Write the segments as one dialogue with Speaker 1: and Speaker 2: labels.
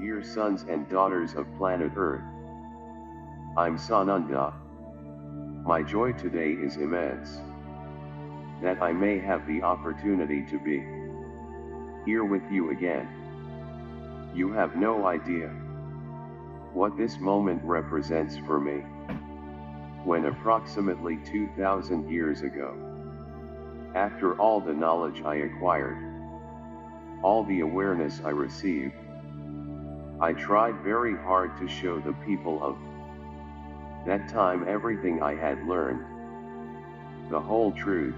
Speaker 1: Dear sons and daughters of planet Earth, I'm Sananda. My joy today is immense, that I may have the opportunity to be here with you again. You have no idea what this moment represents for me. When approximately 2,000 years ago, after all the knowledge I acquired, all the awareness I received, I tried very hard to show the people of that time everything I had learned, the whole truth.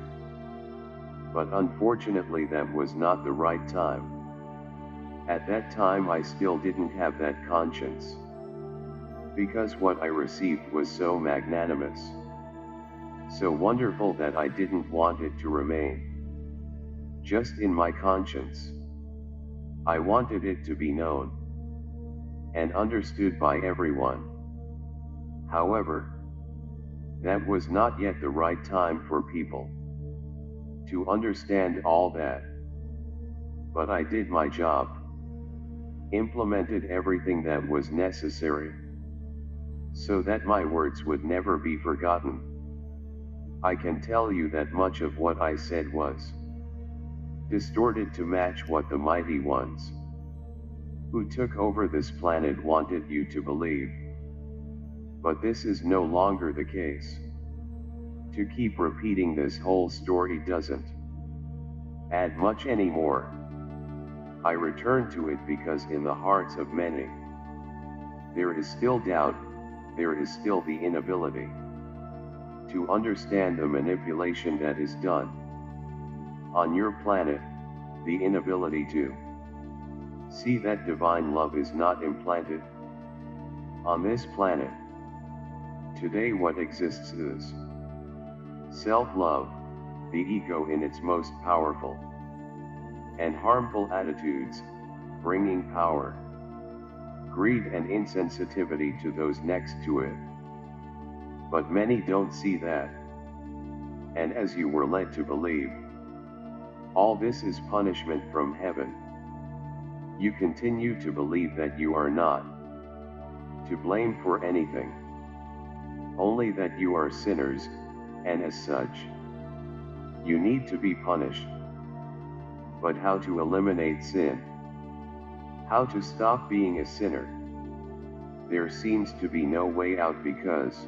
Speaker 1: But unfortunately that was not the right time. At that time I still didn't have that conscience, because what I received was so magnanimous, so wonderful that I didn't want it to remain just in my conscience. I wanted it to be known and understood by everyone. However, that was not yet the right time for people to understand all that. But I did my job, implemented everything that was necessary, so that my words would never be forgotten. I can tell you that much of what I said was distorted to match what the mighty ones who took over this planet wanted you to believe. But this is no longer the case. To keep repeating this whole story doesn't add much anymore. I return to it because in the hearts of many, there is still doubt, there is still the inability to understand the manipulation that is done on your planet, the inability to see that divine love is not implanted on this planet. Today what exists is self-love, the ego in its most powerful and harmful attitudes, bringing power, greed and insensitivity to those next to it. But many don't see that. And as you were led to believe, all this is punishment from heaven. You continue to believe that you are not to blame for anything, only that you are sinners, and as such, you need to be punished. But how to eliminate sin? How to stop being a sinner? There seems to be no way out because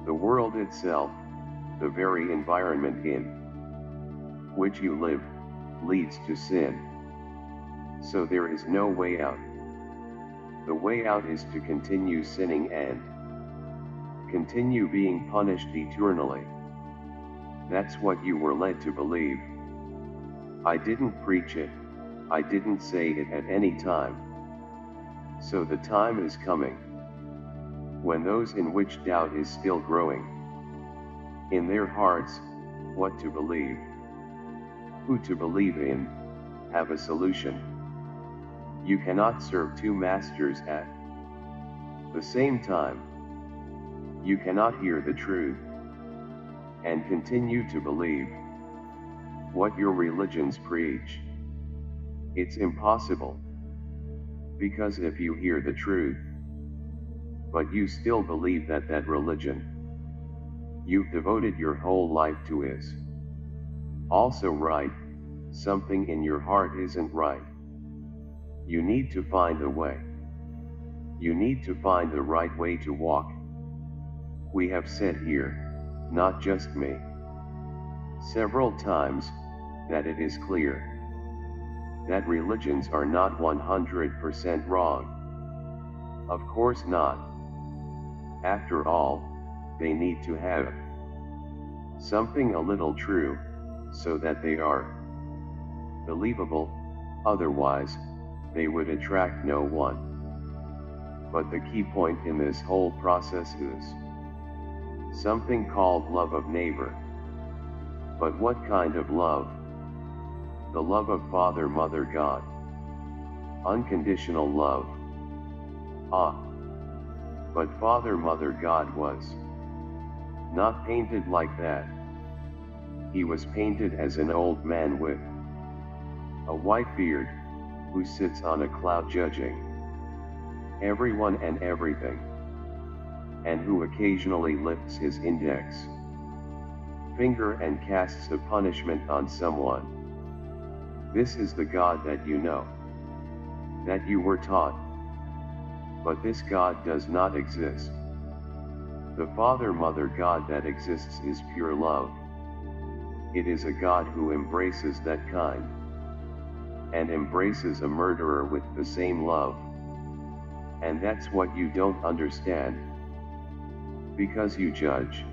Speaker 1: the world itself, the very environment in which you live, leads to sin. So there is no way out. The way out is to continue sinning and continue being punished eternally. That's what you were led to believe. I didn't preach it, I didn't say it at any time. So the time is coming when those in which doubt is still growing in their hearts, what to believe, who to believe in, have a solution. You cannot serve two masters at the same time. You cannot hear the truth and continue to believe what your religions preach. It's impossible. Because if you hear the truth, but you still believe that that religion you've devoted your whole life to is also right, something in your heart isn't right. You need to find a way. You need to find the right way to walk. We have said here, not just me, several times, that it is clear that religions are not 100% wrong. Of course not. After all, they need to have something a little true, so that they are believable, otherwise, they would attract no one. But the key point in this whole process is something called love of neighbor. But what kind of love? The love of Father, Mother, God. Unconditional love. But Father, Mother, God was not painted like that. He was painted as an old man with a white beard, who sits on a cloud judging. everyone and everything, and who occasionally lifts his index finger and casts a punishment on someone. This is the God that you know, that you were taught. But this God does not exist. The Father Mother God that exists is pure love. It is a God who embraces that kind, and embraces a murderer with the same love. And that's what you don't understand, because you judge.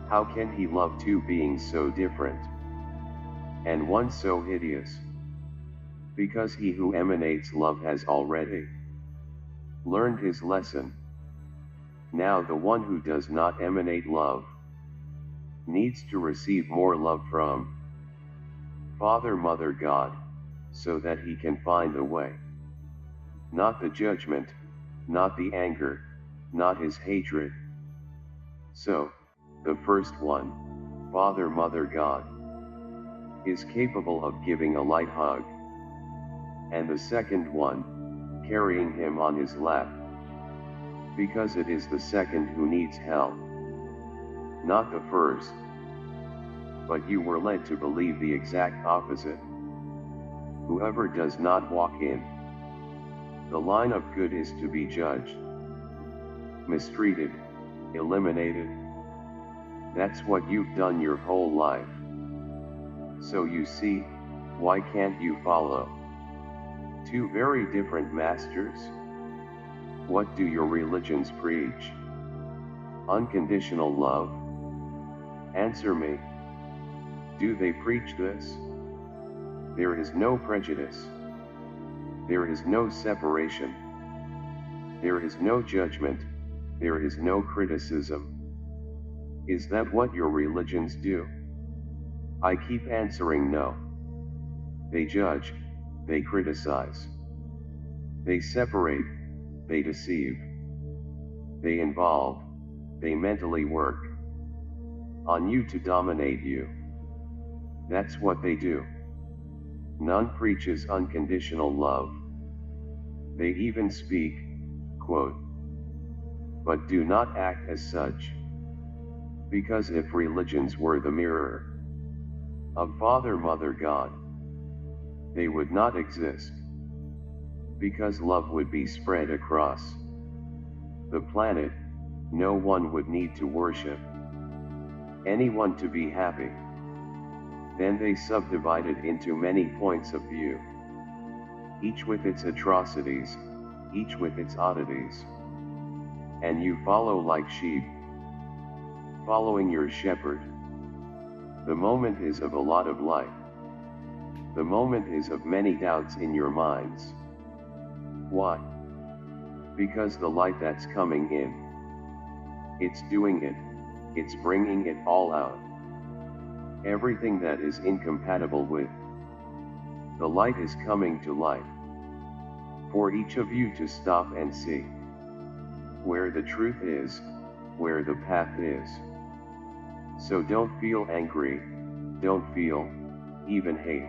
Speaker 1: How can he love two beings so different, and one so hideous? Because he who emanates love has already learned his lesson. Now the one who does not emanate love needs to receive more love from Father Mother God, so that he can find the way. Not the judgment, not the anger, not his hatred. So, the first one, Father Mother God, is capable of giving a light hug, and the second one, carrying him on his lap, because it is the second who needs help, not the first. But you were led to believe the exact opposite. Whoever does not walk in the line of good is to be judged, mistreated, eliminated. That's what you've done your whole life. So you see, why can't you follow two very different masters? What do your religions preach? Unconditional love? Answer me. Do they preach this? There is no prejudice. There is no separation. There is no judgment. There is no criticism. Is that what your religions do? I keep answering no. They judge, they criticize. They separate, they deceive. They involve, they mentally work on you to dominate you. That's what they do. None preaches unconditional love. They even speak, quote, but do not act as such. Because if religions were the mirror of Father Mother God, they would not exist. Because love would be spread across the planet, no one would need to worship anyone to be happy. Then they subdivide it into many points of view, each with its atrocities, each with its oddities. And you follow like sheep, following your shepherd. The moment is of a lot of light. The moment is of many doubts in your minds. Why? Because the light that's coming in, it's doing it, it's bringing it all out. Everything that is incompatible with the light is coming to light. For each of you to stop and see where the truth is, where the path is. So don't feel angry, don't feel even hate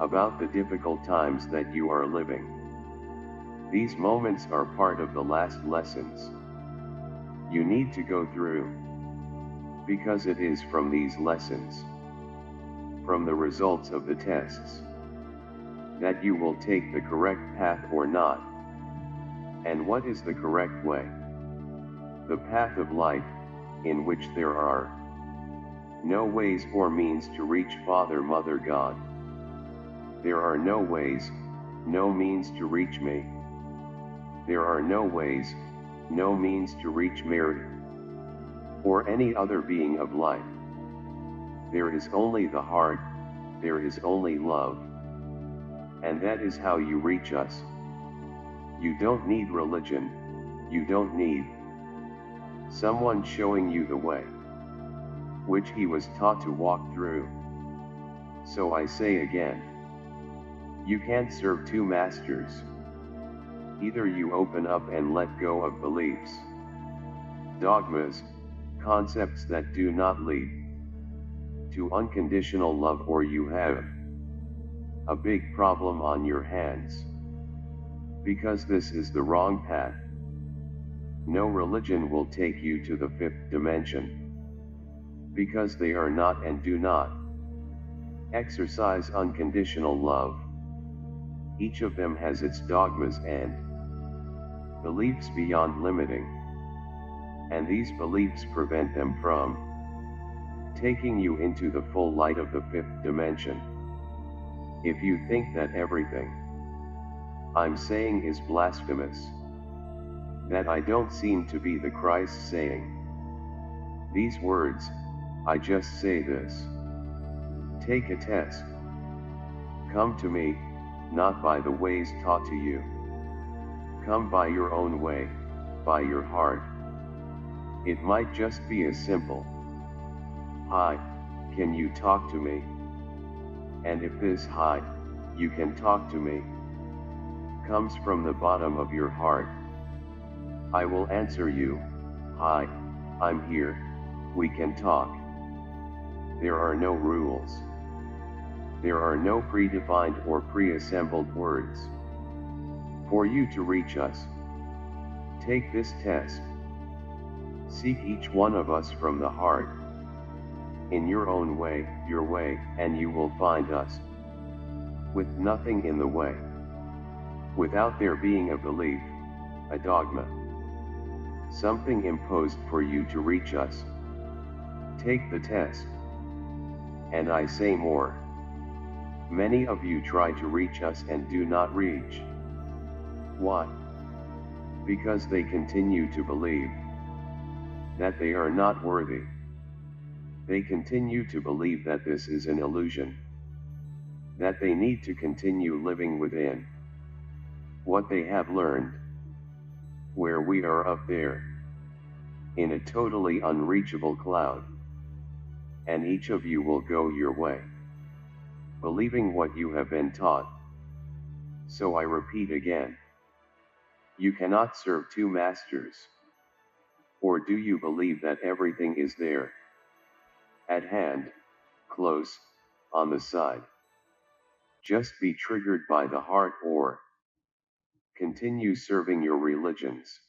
Speaker 1: about the difficult times that you are living. These moments are part of the last lessons you need to go through, because it is from these lessons, from the results of the tests, that you will take the correct path or not. And what is the correct way? The path of life, in which there are no ways or means to reach Father Mother God. There are no ways, no means to reach me. There are no ways, no means to reach Mary, or any other being of life. There is only the heart, there is only love. And that is how you reach us. You don't need religion, you don't need someone showing you the way, which he was taught to walk through. So I say again, you can't serve two masters. Either you open up and let go of beliefs, dogmas, concepts that do not lead to unconditional love, or you have a big problem on your hands. Because this is the wrong path. No religion will take you to the fifth dimension. Because they are not and do not exercise unconditional love. Each of them has its dogmas and beliefs beyond limiting. And these beliefs prevent them from taking you into the full light of the fifth dimension. If you think that everything I'm saying is blasphemous, that I don't seem to be the Christ saying these words, I just say this. Take a test. Come to me, not by the ways taught to you. Come by your own way, by your heart. It might just be as simple. Hi, can you talk to me? And if this hi, you can talk to me, comes from the bottom of your heart, I will answer you, hi, I'm here, we can talk. There are no rules. There are no predefined or pre-assembled words for you to reach us. Take this test. Seek each one of us from the heart, in your own way, your way, and you will find us, with nothing in the way, without there being a belief, a dogma, something imposed for you to reach us. Take the test. And I say more. Many of you try to reach us and do not reach. Why? Because they continue to believe that they are not worthy. They continue to believe that this is an illusion, that they need to continue living within what they have learned, where we are up there, in a totally unreachable cloud. And each of you will go your way, believing what you have been taught. So I repeat again, you cannot serve two masters. Or do you believe that everything is there, at hand, close, on the side? Just be triggered by the heart or continue serving your religions.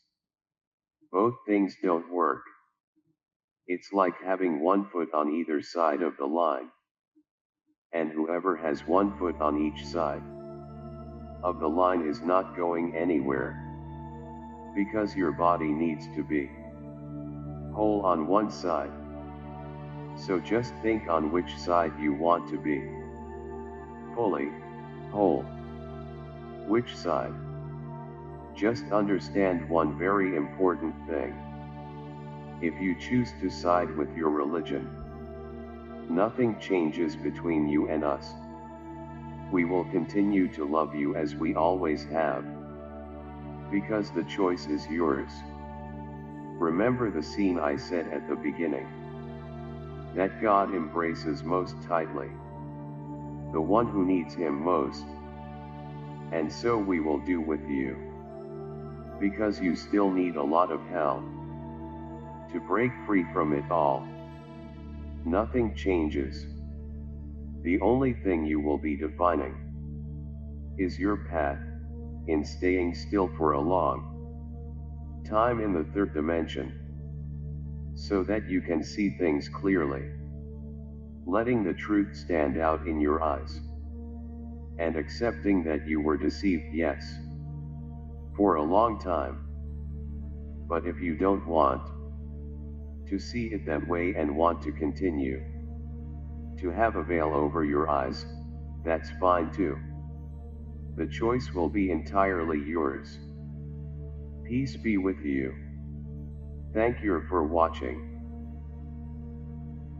Speaker 1: Both things don't work. It's like having one foot on either side of the line. And whoever has one foot on each side of the line is not going anywhere. Because your body needs to be whole on one side. So just think on which side you want to be. Fully whole. Which side? Just understand one very important thing. If you choose to side with your religion, nothing changes between you and us. We will continue to love you as we always have, because the choice is yours. Remember the scene I said at the beginning, that God embraces most tightly the one who needs him most. And so we will do with you, because you still need a lot of help to break free from it all. Nothing changes. The only thing you will be defining is your path in staying still for a long time in the third dimension, so that you can see things clearly, letting the truth stand out in your eyes, and accepting that you were deceived, yes, for a long time. But if you don't want to see it that way and want to continue to have a veil over your eyes, that's fine too. The choice will be entirely yours. Peace be with you. Thank you for watching.